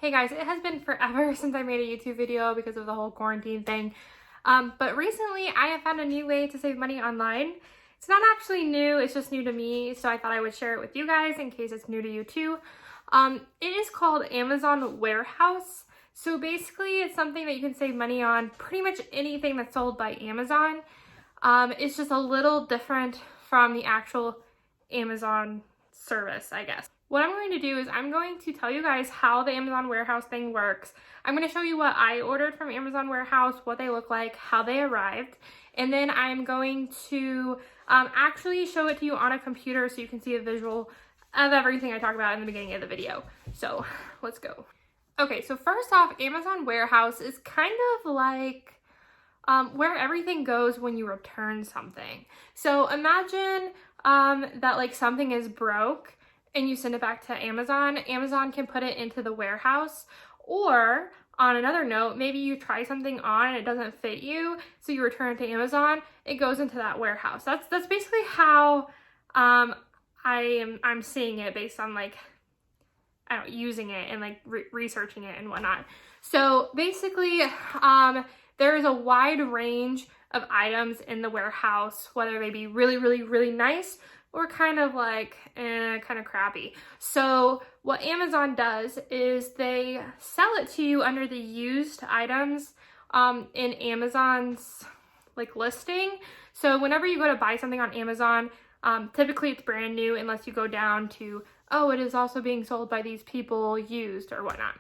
Hey guys, it has been forever since I made a YouTube video because of the whole quarantine thing. But recently I have found a new way to save money online. It's not actually new, it's just new to me, so I thought I would share it with you guys in case it's new to you too. It is called Amazon Warehouse. So basically it's something that you can save money on pretty much anything that's sold by Amazon. It's just a little different from the actual Amazon service, I guess. What I'm going to do is I'm going to tell you guys how the Amazon Warehouse thing works. I'm going to show you what I ordered from Amazon Warehouse, what they look like, how they arrived, and then I'm going to actually show it to you on a computer so you can see a visual of everything I talk about in the beginning of the video. So let's go. Okay, so first off, Amazon Warehouse is kind of like where everything goes when you return something. So imagine that like something is broke and you send it back to Amazon. Amazon can put it into the warehouse, or on another note, maybe you try something on and it doesn't fit you, so you return it to Amazon, it goes into that warehouse. That's basically how I'm seeing it based on like, I don't know, using it and like researching it and whatnot. So basically, there is a wide range of items in the warehouse, whether they be really, really, really nice or kind of like, kind of crappy. So what Amazon does is they sell it to you under the used items in Amazon's like listing. So whenever you go to buy something on Amazon, typically it's brand new unless you go down to, oh, it is also being sold by these people used or whatnot.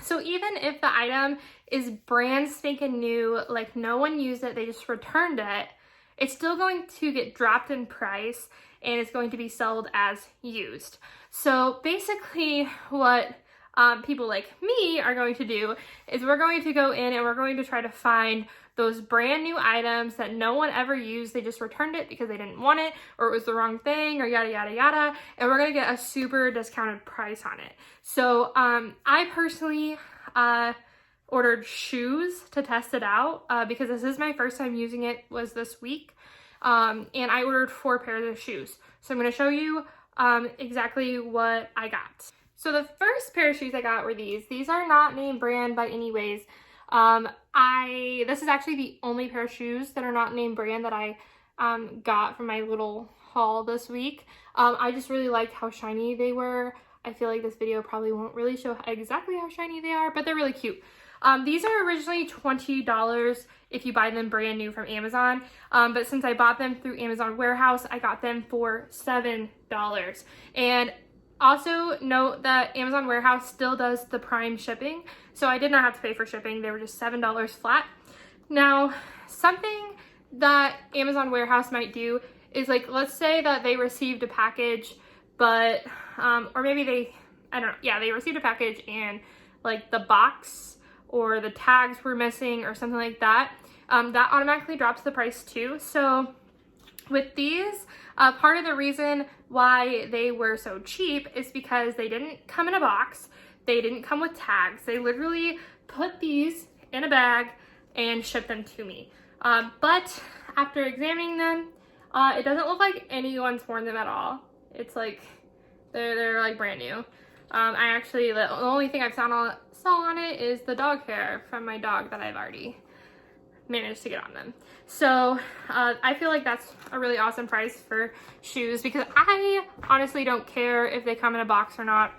So even if the item is brand spanking new, like no one used it, they just returned it, it's still going to get dropped in price and it's going to be sold as used. So basically what people like me are going to do is we're going to go in and we're going to try to find those brand new items that no one ever used. They just returned it because they didn't want it or it was the wrong thing or yada, yada, yada. And we're going to get a super discounted price on it. So I personally ordered shoes to test it out because this is my first time using it, was this week. And I ordered 4 pairs of shoes. So I'm going to show you exactly what I got. So the first pair of shoes I got were these. These are not name brand by any ways. This is actually the only pair of shoes that are not name brand that I got from my little haul this week. I just really liked how shiny they were. I feel like this video probably won't really show exactly how shiny they are, but they're really cute. These are originally $20 if you buy them brand new from Amazon, but since I bought them through Amazon Warehouse, I got them for $7. And also note that Amazon Warehouse still does the Prime shipping, so I did not have to pay for shipping. They were just $7 flat. Now, something that Amazon Warehouse might do is like, let's say that they received a package, but, or maybe they, I don't know, yeah, they received a package and like the box or the tags were missing or something like that. That automatically drops the price too. So with these, part of the reason why they were so cheap is because they didn't come in a box. They didn't come with tags. They literally put these in a bag and shipped them to me. But after examining them, it doesn't look like anyone's worn them at all. It's like, they're like brand new. I actually, the only thing I've saw on it is the dog hair from my dog that I've already managed to get on them. So I feel like that's a really awesome price for shoes because I honestly don't care if they come in a box or not.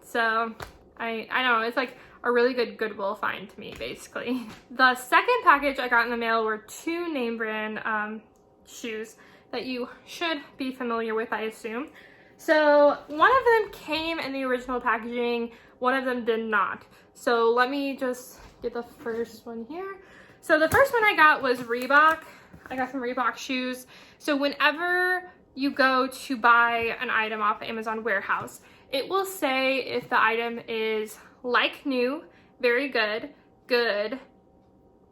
So I don't know, it's like a really good Goodwill find to me, basically. The second package I got in the mail were 2 name brand shoes that you should be familiar with, I assume. So one of them came in the original packaging, one of them did not. So let me just get the first one here. So the first one I got was Reebok. I got some Reebok shoes. So whenever you go to buy an item off of Amazon Warehouse, it will say if the item is like new, very good, good,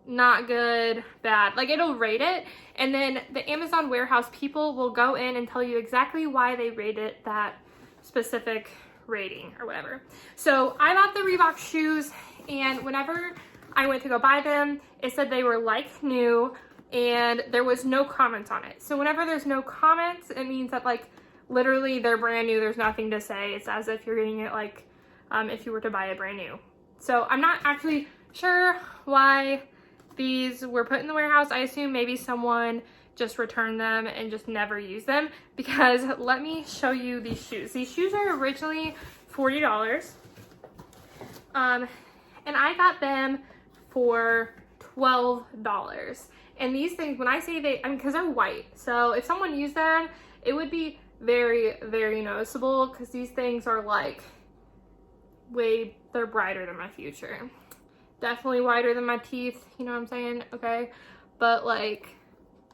not good, bad. Like it'll rate it, and then the Amazon Warehouse people will go in and tell you exactly why they rated that specific rating or whatever. So I bought the Reebok shoes, and whenever I went to go buy them, it said they were like new and there was no comments on it. So whenever there's no comments, it means that like literally they're brand new, there's nothing to say. It's as if you're getting it like if you were to buy it brand new. So I'm not actually sure why these were put in the warehouse. I assume maybe someone just returned them and just never used them, because let me show you these shoes. These shoes are originally $40. And I got them for $12. And these things, when I say they, I mean, because they're white, so if someone used them, it would be very, very noticeable, because these things are like they're brighter than my future. Definitely whiter than my teeth, you know what I'm saying? Okay. But like,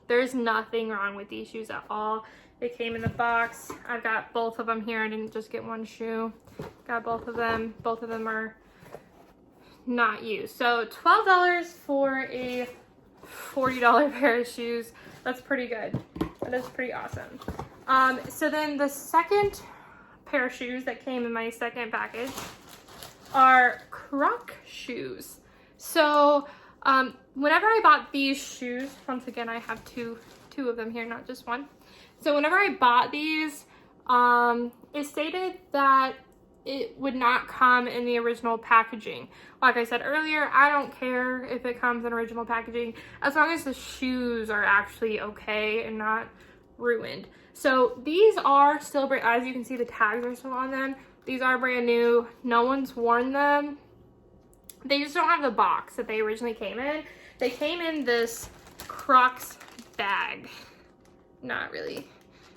there's nothing wrong with these shoes at all. They came in the box. I've got both of them here. I didn't just get one shoe. Got both of them. Both of them are not used. So $12 for a $40 pair of shoes. That's pretty good. That is pretty awesome. So then the second pair of shoes that came in my second package are Croc shoes. So whenever I bought these shoes, once again, I have two of them here, not just one. So whenever I bought these, it stated that it would not come in the original packaging. Like I said earlier, I don't care if it comes in original packaging, as long as the shoes are actually okay and not ruined. So these are still, as you can see, the tags are still on them. These are brand new. No one's worn them. They just don't have the box that they originally came in. They came in this Crocs bag. Not really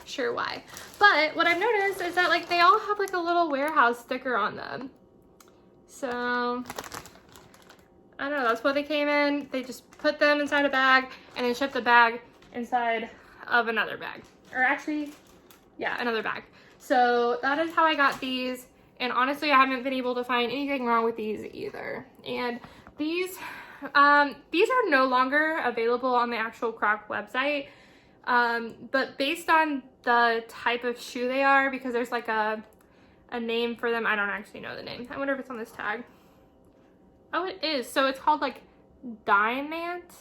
sure why. But what I've noticed is that like they all have like a little warehouse sticker on them. So I don't know, that's what they came in. They just put them inside a bag and then shipped the bag inside of another bag. Or actually, yeah, another bag. So that is how I got these. And honestly, I haven't been able to find anything wrong with these either. And these are no longer available on the actual Croc website. But based on the type of shoe they are, because there's like a name for them. I don't actually know the name. I wonder if it's on this tag. Oh, it is. So it's called like Diamant.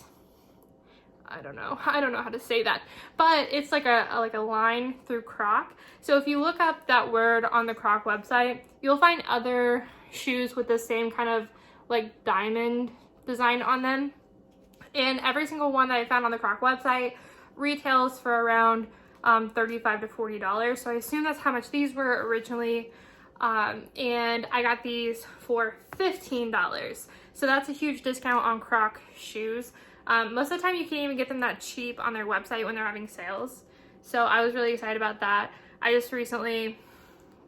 I don't know how to say that, but it's like a line through Croc. So if you look up that word on the Croc website, you'll find other shoes with the same kind of like diamond design on them. And every single one that I found on the Croc website retails for around $35 to $40. So I assume that's how much these were originally. And I got these for $15. So that's a huge discount on Croc shoes. Most of the time you can't even get them that cheap on their website when they're having sales. So I was really excited about that. I just recently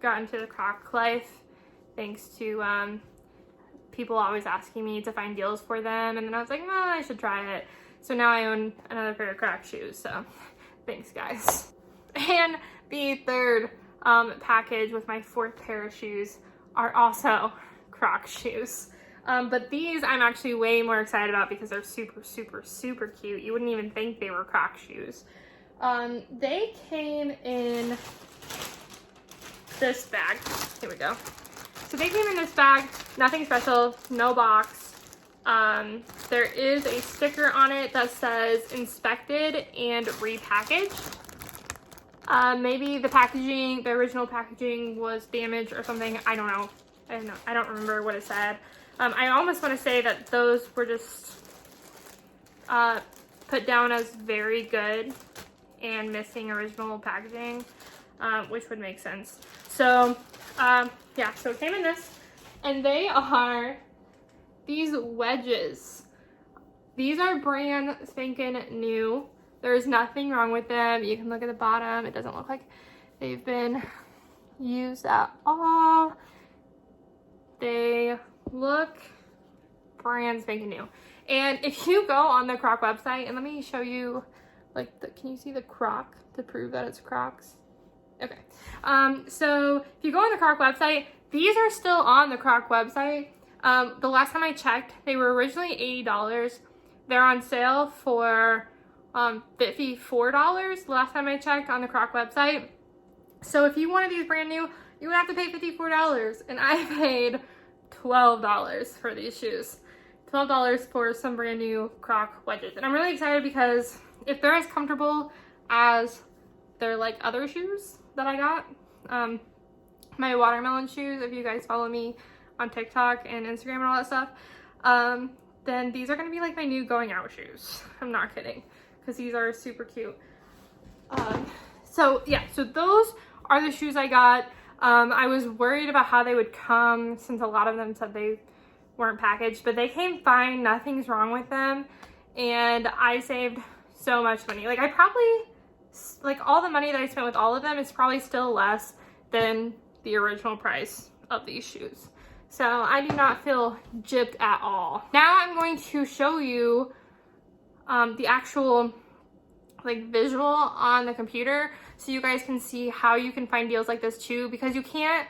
got into the Croc life thanks to people always asking me to find deals for them. And then I was like, well, I should try it. So now I own another pair of Croc shoes. So thanks, guys. And the third package with my fourth pair of shoes are also Croc shoes. But these I'm actually way more excited about because they're super, super, super cute. You wouldn't even think they were Croc shoes. They came in this bag. Here we go. So they came in this bag, nothing special, no box. There is a sticker on it that says inspected and repackaged. Maybe the packaging, the original packaging was damaged or something. I don't know. I don't remember what it said. I almost want to say that those were just put down as very good and missing original packaging, which would make sense. So, yeah, so it came in this, and they are these wedges. These are brand spanking new. There's nothing wrong with them. You can look at the bottom. It doesn't look like they've been used at all. They look brand spanking new. And if you go on the Croc website, and let me show you, like, can you see the Croc to prove that it's Crocs? Okay. So if you go on the Croc website, these are still on the Croc website. The last time I checked, they were originally $80. They're on sale for $54 the last time I checked on the Croc website. So if you wanted these brand new, you would have to pay $54, and I paid $12 for these shoes. $12 for some brand new Croc wedges. And I'm really excited because if they're as comfortable as their like other shoes that I got, my watermelon shoes, if you guys follow me on TikTok and Instagram and all that stuff, then these are going to be like my new going out shoes. I'm not kidding, because these are super cute. So yeah, so those are the shoes I got. I was worried about how they would come, since a lot of them said they weren't packaged, but they came fine. Nothing's wrong with them, and I saved so much money. Like, I probably, like, all the money that I spent with all of them is probably still less than the original price of these shoes. So I do not feel gypped at all. Now I'm going to show you the actual like visual on the computer, so you guys can see how you can find deals like this too, because you can't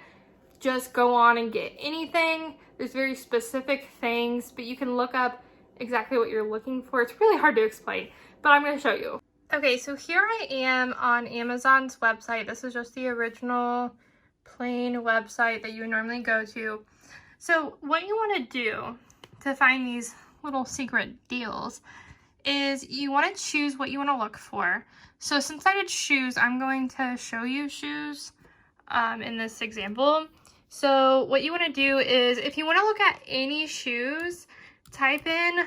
just go on and get anything. There's very specific things, but you can look up exactly what you're looking for. It's really hard to explain, but I'm going to show you. Okay, so here I am on Amazon's website. This is just the original plain website that you would normally go to. So what you want to do to find these little secret deals is you want to choose what you want to look for. So since I did shoes, I'm going to show you shoes in this example. So what you want to do is, if you want to look at any shoes, type in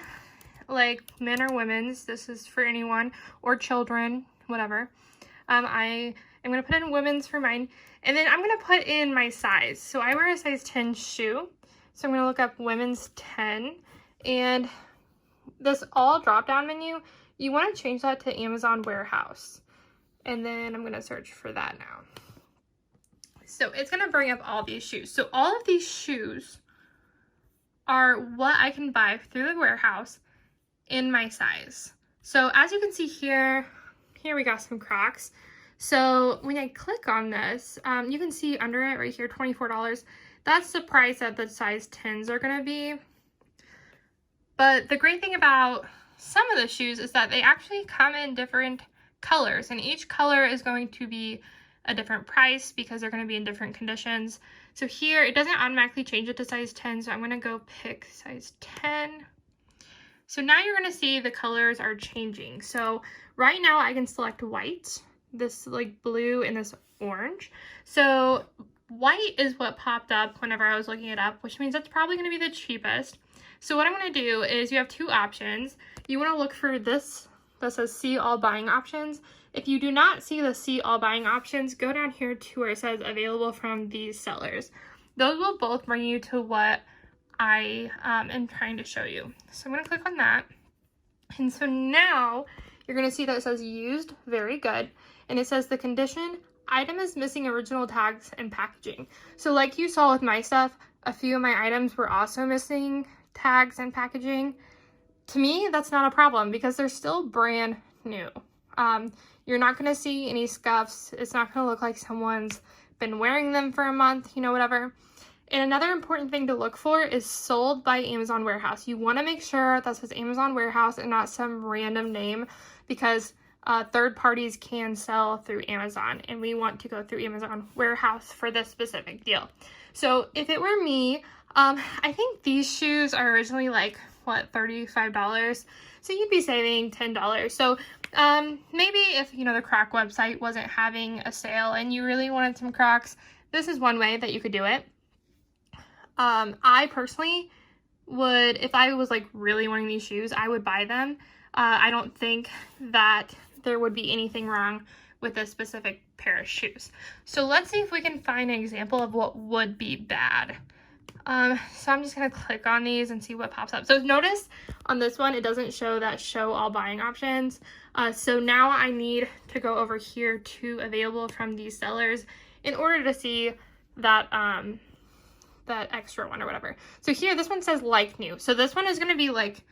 like men or women's. This is for anyone, or children, whatever. I am going to put in women's for mine, and then I'm going to put in my size. So I wear a size 10 shoe, so I'm going to look up women's 10, and this all drop down menu, you want to change that to Amazon Warehouse, and then I'm going to search for that now. So it's going to bring up all these shoes. So all of these shoes are what I can buy through the warehouse in my size. So as you can see here we got some Crocs. So when I click on this, you can see under it right here, $24. That's the price that the size 10s are going to be. But the great thing about some of the shoes is that they actually come in different colors, and each color is going to be a different price because they're going to be in different conditions. So here, it doesn't automatically change it to size 10, so I'm going to go pick size 10. So now you're going to see the colors are changing. So right now I can select white, this like blue, and this orange. So white is what popped up whenever I was looking it up, which means that's probably going to be the cheapest. So what I'm going to do is, you have two options. You want to look for this that says see all buying options. If you do not see the see all buying options, go down here to where it says available from these sellers. Those will both bring you to what I am trying to show you. So I'm going to click on that. And so now you're going to see that it says used, very good. And it says the condition, item is missing original tags and packaging. So like you saw with my stuff, a few of my items were also missing tags and packaging. To me, that's not a problem because they're still brand new. You're not going to see any scuffs. It's not going to look like someone's been wearing them for a month, you know, whatever. And another important thing to look for is sold by Amazon Warehouse. You want to make sure that says Amazon Warehouse and not some random name, because third parties can sell through Amazon, and we want to go through Amazon Warehouse for this specific deal. So if it were me, I think these shoes are originally like, what, $35? So you'd be saving $10. So maybe if, you know, the Croc website wasn't having a sale and you really wanted some Crocs, this is one way that you could do it. I personally would, if I was like really wanting these shoes, I would buy them. I don't think that there would be anything wrong with this specific pair of shoes. So let's see if we can find an example of what would be bad. So I'm just going to click on these and see what pops up. So notice on this one, it doesn't show that show all buying options. So now I need to go over here to available from these sellers in order to see that, that extra one or whatever. So here, this one says like new. So this one is going to be like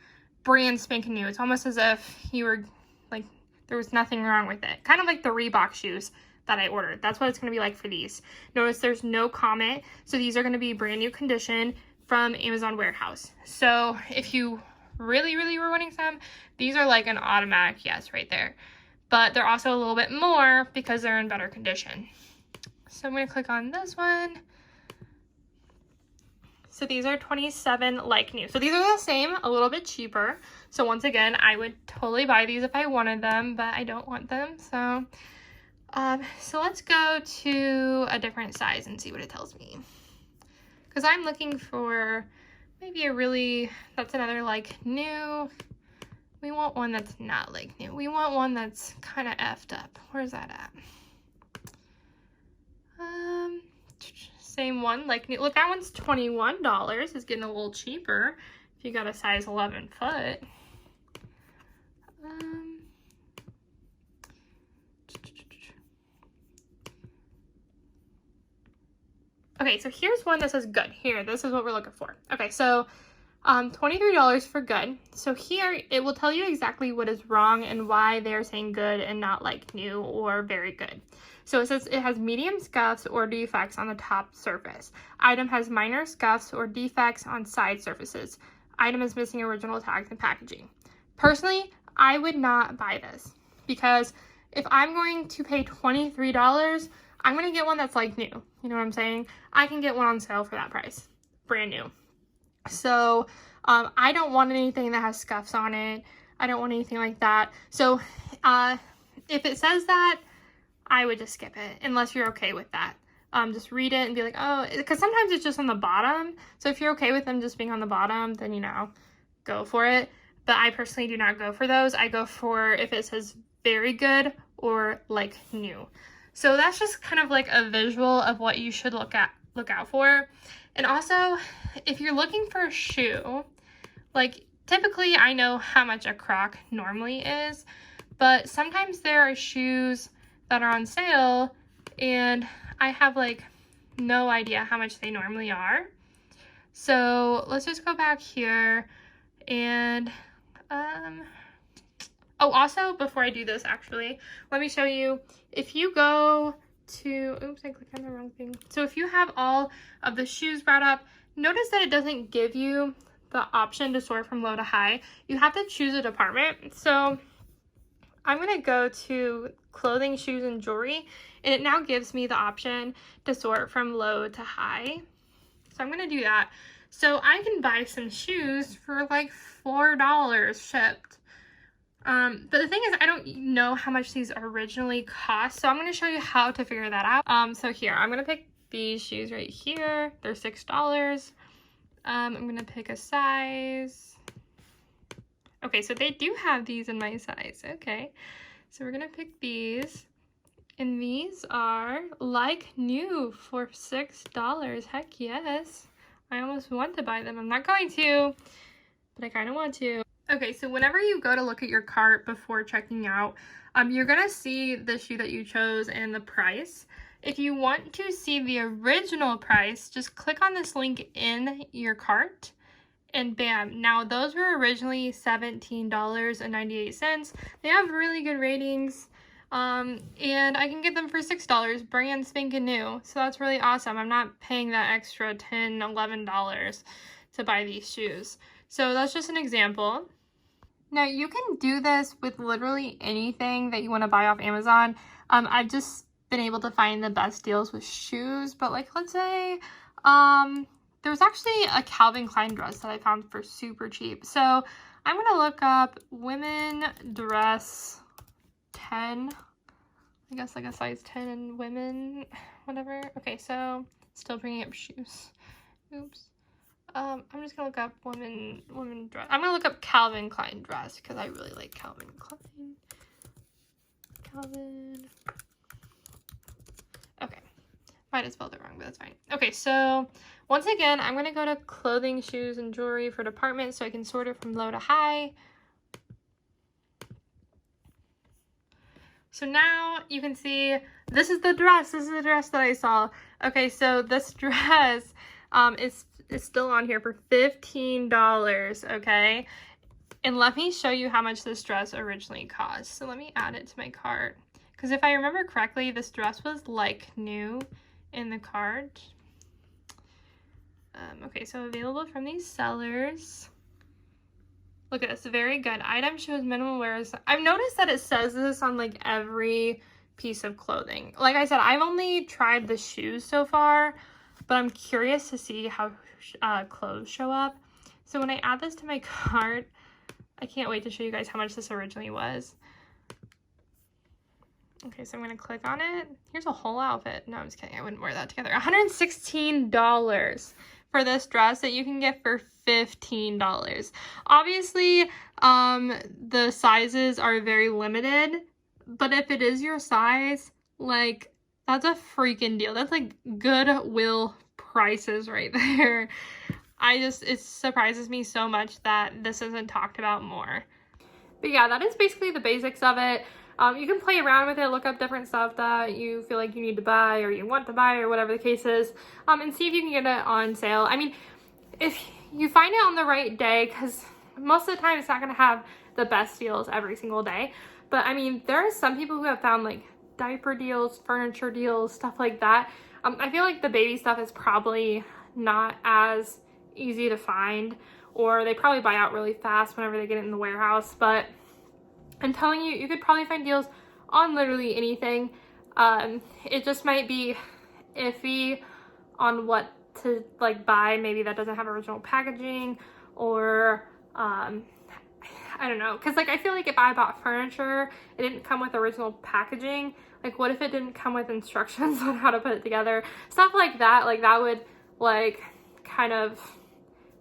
brand spanking new. It's almost as if you were like, there was nothing wrong with it. Kind of like the Reebok shoes that I ordered. That's what it's going to be like for these. Notice there's no comment. So these are going to be brand new condition from Amazon Warehouse. So if you really were wanting some, these are like an automatic yes right there. But they're also a little bit more because they're in better condition. So I'm going to click on this one. So these are 27 like new. So these are the same, a little bit cheaper. So once again, I would totally buy these if I wanted them, but I don't want them. So So let's go to a different size and see what it tells me. Because I'm looking for maybe a really, that's another like new. We want one that's not like new. We want one that's kind of effed up. Where's that at? Same one, like new. Look, that one's $21. It's getting a little cheaper if you got a size 11 foot. Okay, so here's one that says good. Here, this is what we're looking for. Okay, so $23 for good. So here, it will tell you exactly what is wrong and why they're saying good and not like new or very good. So it says it has medium scuffs or defects on the top surface. Item has minor scuffs or defects on side surfaces. Item is missing original tags and packaging. Personally, I would not buy this because if I'm going to pay $23, I'm going to get one that's like new. You know what I'm saying? I can get one on sale for that price. Brand new. So I don't want anything that has scuffs on it. I don't want anything like that. So if it says that, I would just skip it unless you're okay with that. Just read it and be like, oh, because sometimes it's just on the bottom. So if you're okay with them just being on the bottom, then, you know, go for it. But I personally do not go for those. I go for if it says very good or like new. So that's just kind of like a visual of what you should look out for. And also, if you're looking for a shoe, like typically I know how much a Croc normally is, but sometimes there are shoes that are on sale and I have like no idea how much they normally are. So let's just go back here and oh, also, before I do this, actually, let me show you. If you go to, oops, I clicked on the wrong thing. So if you have all of the shoes brought up, notice that it doesn't give you the option to sort from low to high. You have to choose a department. So I'm going to go to clothing, shoes, and jewelry, and it now gives me the option to sort from low to high. So I'm going to do that. So I can buy some shoes for like $4 shipped. But the thing is, I don't know how much these originally cost, so I'm going to show you how to figure that out. So here, I'm going to pick these shoes right here. They're $6. I'm going to pick a size. Okay, so they do have these in my size. Okay, so we're going to pick these. And these are like new for $6. Heck yes. I almost want to buy them. I'm not going to, but I kind of want to. Okay, so whenever you go to look at your cart before checking out, you're going to see the shoe that you chose and the price. If you want to see the original price, just click on this link in your cart and bam. Now, those were originally $17.98. They have really good ratings, and I can get them for $6, brand spanking new. So that's really awesome. I'm not paying that extra $10, $11 to buy these shoes. So that's just an example. Now, you can do this with literally anything that you want to buy off Amazon. I've just been able to find the best deals with shoes, but like, let's say, there was actually a Calvin Klein dress that I found for super cheap. So I'm going to look up women dress 10, I guess like a size 10 in women, whatever. Okay, so still bringing up shoes. Oops. I'm just gonna look up women dress. I'm gonna look up Calvin Klein dress because I really like Calvin Klein. Calvin. Okay, might have spelled it wrong, but that's fine. Okay, so once again, I'm gonna go to clothing, shoes, and jewelry for department so I can sort it from low to high. So now you can see this is the dress. This is the dress that I saw. Okay, so this dress is still on here for $15, okay? And let me show you how much this dress originally cost. So let me add it to my cart. Because if I remember correctly, this dress was like new in the cart. Okay, so available from these sellers. Look at this, very good. Item shows minimum wear. I've noticed that it says this on like every piece of clothing. Like I said, I've only tried the shoes so far, but I'm curious to see how clothes show up. So when I add this to my cart, I can't wait to show you guys how much this originally was. Okay, so I'm gonna click on it. Here's a whole outfit. No, I'm just kidding. I wouldn't wear that together. $116 for this dress that you can get for $15. Obviously, the sizes are very limited, but if it is your size, like, that's a freaking deal. That's like Goodwill prices right there. It surprises me so much that this isn't talked about more. But yeah, that is basically the basics of it. You can play around with it, look up different stuff that you feel like you need to buy or you want to buy or whatever the case is, and see if you can get it on sale. I mean, if you find it on the right day, because most of the time it's not going to have the best deals every single day. But I mean, there are some people who have found like diaper deals, furniture deals, stuff like that. I feel like the baby stuff is probably not as easy to find, or they probably buy out really fast whenever they get it in the warehouse. But I'm telling you, you could probably find deals on literally anything. It just might be iffy on what to like buy. Maybe that doesn't have original packaging, or I don't know, because like I feel like if I bought furniture, it didn't come with original packaging. Like, what if it didn't come with instructions on how to put it together? Stuff like that, would like kind of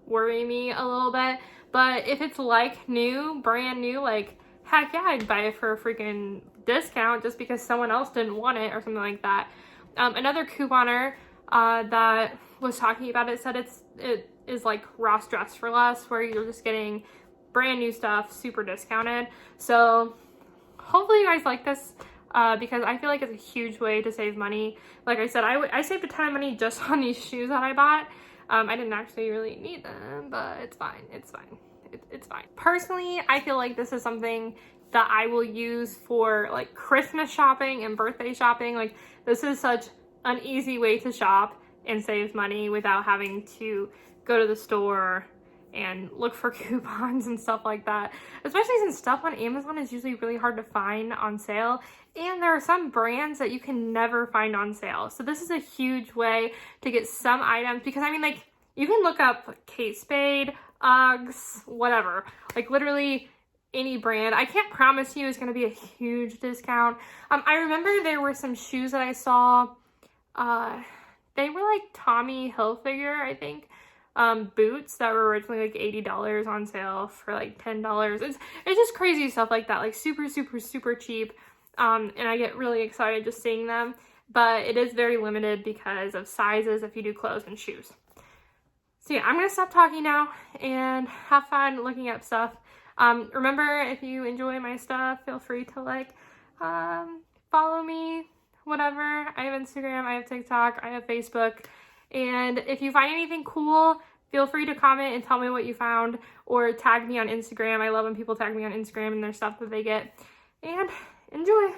worry me a little bit. But if it's like new, brand new, like heck yeah, I'd buy it for a freaking discount just because someone else didn't want it or something like that. Another couponer that was talking about it said it is like Ross Dress for Less, where you're just getting brand new stuff super discounted. So hopefully you guys like this, because I feel like it's a huge way to save money. Like I said, I saved a ton of money just on these shoes that I bought. I didn't actually really need them, but it's fine. It's fine. It's fine. Personally, I feel like this is something that I will use for like Christmas shopping and birthday shopping. Like, this is such an easy way to shop and save money without having to go to the store and look for coupons and stuff like that. Especially since stuff on Amazon is usually really hard to find on sale. And there are some brands that you can never find on sale. So this is a huge way to get some items, because I mean, like, you can look up Kate Spade, Uggs, whatever, like literally any brand. I can't promise you it's going to be a huge discount. I remember there were some shoes that I saw, they were like Tommy Hilfiger, I think, boots that were originally like $80 on sale for like $10. It's just crazy stuff like that, like super, super, super cheap. And I get really excited just seeing them, but it is very limited because of sizes if you do clothes and shoes. So yeah, I'm going to stop talking now and have fun looking up stuff. Remember, if you enjoy my stuff, feel free to like, follow me, whatever. I have Instagram, I have TikTok, I have Facebook. And if you find anything cool, feel free to comment and tell me what you found, or tag me on Instagram. I love when people tag me on Instagram and their stuff that they get. And enjoy.